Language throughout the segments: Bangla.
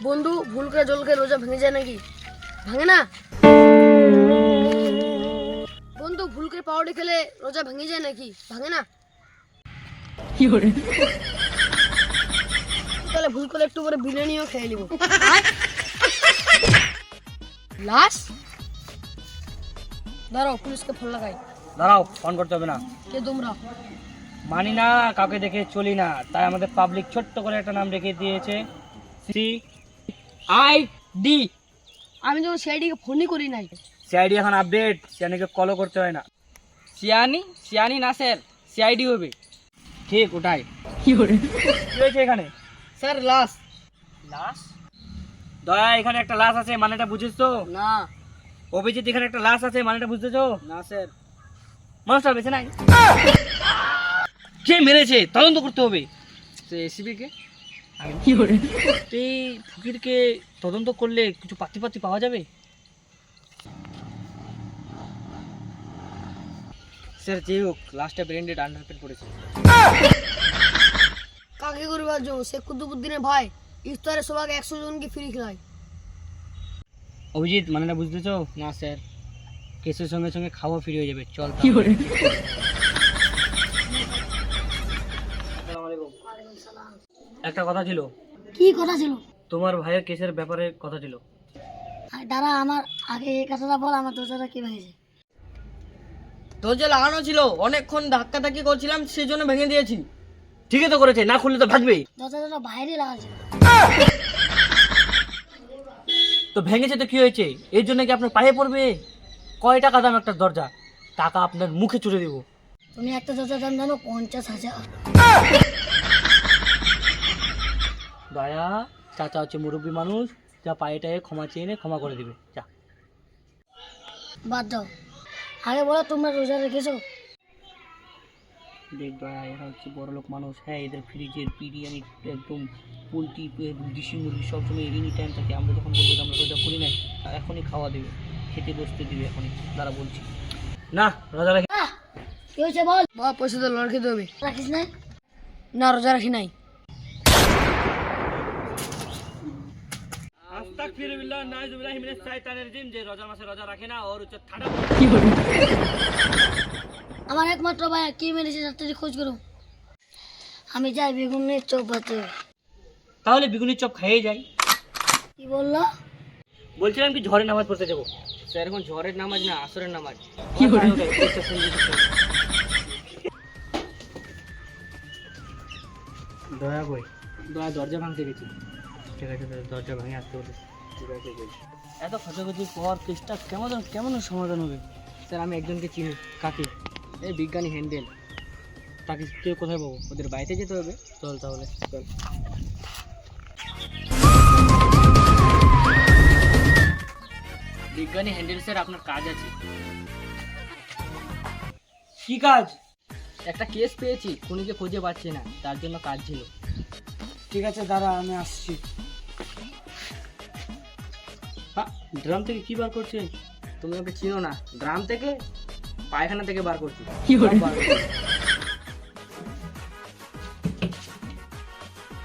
বন্ধু ভুল করে জল খেয়ে রোজা ভেঙে যায় নাকি? ভাঙে না। বন্ধু ভুল করে পাউডার খেলে রোজা ভেঙে যায় নাকি? ভাঙে না। তাহলে ভুল করে একটু করে বিরিয়ানিও খেয়ে নিব। লাশ দাঁড়াও, পুলিশকে ফোন লাগাই। দাঁড়াও, ফোন করতে হবে না। কে তোমরা? মানি না, কাউকে দেখে চলি না, তাই আমাদের পাবলিক ছোট্ট করে একটা নাম রেখে দিয়েছে, CID। আমি তো সিআইডিকে ফোনই করি নাই। সিআইডি এখন আপডেট, সিআইডিকে কলও করতে হয় না। সিয়ানি না স্যার, সিআইডি হবে। ঠিক ওটাই। কি হয়েছে এখানে? স্যার লাশ। লাশ? দয়া, এখানে একটা লাশ আছে, মানেটা বুঝেছ তো? না। অভিজিৎ, এখানে একটা লাশ আছে, মানেটা বুঝতেছো? না স্যার। মানুষটা বেঁচে নাই। কে মেরেছে তদন্ত করতে হবে। এসিবি কে? এই ফকিরকে তদন্ত করলে কিছু পাতি পাওয়া যাবে? স্যার যে হোক, লাস্টে ব্রেন্ডেড আন্ডারপেট পড়েছে। কাকে করিবার জন্য? সে কুতুবুদ্দিনের ভাই ইফতারে সবাইকে 100 জনকে ফ্রি খেলায়। অভিজিৎ, মানেটা বুঝতেছো? না স্যার। কেসের সঙ্গে সঙ্গে খাওয়া ফ্রি হয়ে যাবে, চল। একটা কথা ছিল। কি কথা ছিল? তোমার ভাইয়ের কেসের ব্যাপারে কথা ছিল। দাঁড়া, আমার আগে এই কথাটা বল, আমার দরজাটা কি ভেঙেছে? দরজা লাগানো ছিল, অনেকক্ষণ ধাক্কাধাক্কি করছিলাম, সেই জন্য ভেঙে দিয়েছি। ঠিকই তো করেছে, না খুললে তো ভাগবে। দরজাটা বাইরে লাগা ছিল। তো ভেঙেছে তো কি হয়েছে? এর জন্য কি আপনার পায়ে পড়বে? কয় টাকা দাম একটা দরজা? টাকা আপনার মুখে চুরে দিব। তুমি একটা দরজার দাম জানো? 50,000। দয়া, চাচা হচ্ছে মুরব্বী মানুষ, যা পায়েটায় ক্ষমা চেয়ে নে, ক্ষমা করে দিবে, যা। বাদ দাও, আগে বলো তোমরা রোজা রেখেছো? দেখ দয়া, এরা হচ্ছে বড় লোক মানুষ। হ্যাঁ, এদের ফ্রিজের বিরিয়ানি একদম পোলট্রি, দেশি মুরগি সবসময় এনি টাইম থাকে। আমরা যখন বলবো যে আমরা রোজা করি না, এখনই খাওয়া দেবে, খেতে বসতে দিবে এখনই। দাঁড়া বলছি। না, রোজা রাখি। কি হয়েছে বল। বাবা পয়সা তো লড় খেতে হবে। রাখিস নাই? না, রোজা রাখি নাই। আস্তাগফিরুল্লাহ, নাউযুবিল্লাহি মিনাশ শাইতানির রাজিম। যে রোজার মাসে রোজা রাখে না, ওর হচ্ছে ঠাডা। আমার একমাত্র ভাই কি মেরেছে, তাড়াতাড়ি খোঁজ করো। আমি যাই বেগুনের চপ বাতে। তাহলে বেগুনের চপ খাইয়ে যাই। কি বললো? বলছিলাম কি, ঝড়ে নামাজ পড়তে যাবো। স্যার এখন ঝড়ের নামাজ না, আসরের নামাজ। দয়া কই? দয়া দরজা ভাঙতে গেছি। ঠিক আছে, দরজা ভাঙে আসতে হবে। এত খোঁজাখুঁজির পর কেসটা কেমন সমাধান হবে? স্যার আমি একজনকে চিনি। কাকে? এই বিজ্ঞানী হ্যান্ডেল। তাকে কেউ কোথায় পাবো? ওদের বাড়িতে যেতে হবে। চল তাহলে, চল। বিজ্ঞানী হ্যান্ডেল স্যার, আপনার কাজ আছে। কি কাজ? একটা কেস পেয়েছি, খুনিকে খুঁজে পাচ্ছি না, তার জন্য কাজ ছিল। ঠিক আছে, দাঁড়া আমি আসছি। ড্রাম থেকে কি বার করছে? তুমি ওকে চিনো না? ড্রাম থেকে, পায়খানা থেকে বার করছি।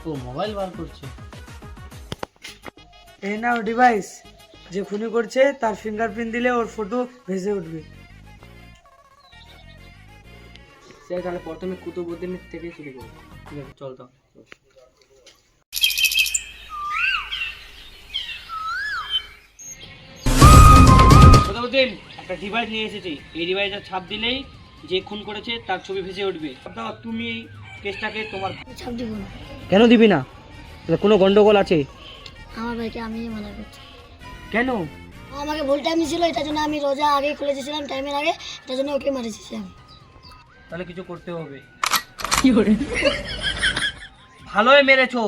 ও মোবাইল বার করছে। এই নাও ডিভাইস, যে খুনি করছে তার ফিঙ্গারপ্রিন্ট দিলে ওর ফটো ভেসে উঠবে। স্যার তাহলে প্রথমে কুতুবউদ্দিন থেকে শুরু করবো। ঠিক আছে, চল তো। কুতুবউদ্দিন, একটা ডিভাইস নিয়ে এসেছি। এই ডিভাইসটা ছাপ দিলেই যে খুন করেছে তার ছবি ভেসে উঠবে। তুমি এই কেসটাকে তোমার। ছাপ দিব না। কেন দিবি না? কোনো গন্ডগোল আছে? আমার ভাইকে আমি মানা করছি। কেন? ও আমাকে ভুল টাইম ছিল, এটার জন্য আমি রোজা আগে খুলেছিলাম, টাইমের আগে, এটার জন্য ওকে মারেছি আমি। তাহলে কিছু করতে হবে। ভালোই মেরেছো।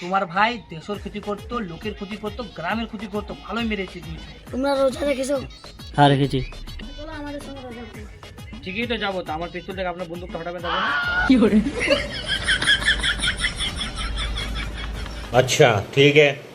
তোমার ভাই দেশের ক্ষতি করতো, লোকের ক্ষতি করতো, গ্রামের ক্ষতি করতো। ভালোই মেরেছে। তোমরা রোজা রেখেছো? হ্যাঁ রেখেছি। চলো আমাদের সঙ্গে রোজা করি। ঠিকই তো যাবো তো। আমার পিস্তল থেকে আপনার বন্দুকটা হটাবেন তখন। अच्छा ठीक है।